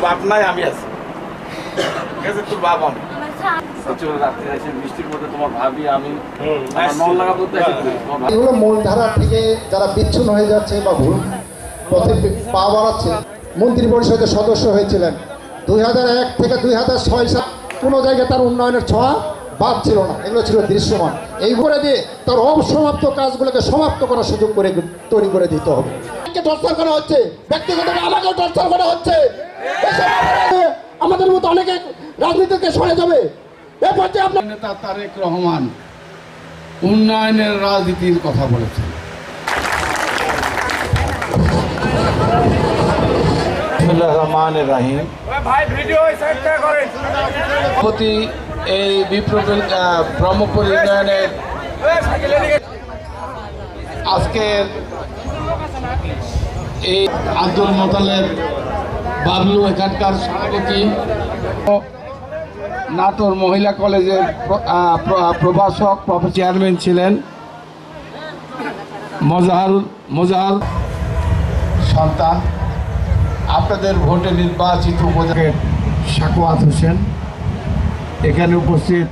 বাপ নাই আমি আছি তোর বাপ আমি বৃষ্টির মধ্যে তোমার ভাবি আমি এগুলো মূলধারা থেকে যারা বিচ্ছিন্ন হয়ে যাচ্ছে বা ভুল পথে পা বাড়াচ্ছে। মন্ত্রী পরিষদের সদস্য হয়েছিলেন 2001 থেকে 2006 সাল। কোনো জায়গায় তার উন্নয়নের ছোঁয়া বাদ ছিল না, এগুলো ছিল দৃশ্যমান। এই করে দিয়ে তার অসমাপ্ত কাজগুলোকে সমাপ্ত করার সুযোগ করে তৈরি করে দিতে হবে। টর্চার করা হচ্ছে, ব্যক্তিগতভাবে আমাকেও টর্চার করা হচ্ছে। আমাদের মতো অনেকে রাজনীতিকে সরে যাবে। এ পর্যায়ে আপনার নেতা তারেক রহমান উন্নয়নের রাজনীতির কথা বলেছেন। এই ব্রহ্মপুর ইউনিয়নের আজকের এই আব্দুল মোতালেব বাবলু এখানকার সভাপতি, নাটোর মহিলা কলেজের প্রভাষক চেয়ারম্যান ছিলেন মোজাহার সন্তান, আপনাদের ভোটে নির্বাচিত উপজেলার সাকওয়াত হোসেন, এখানে উপস্থিত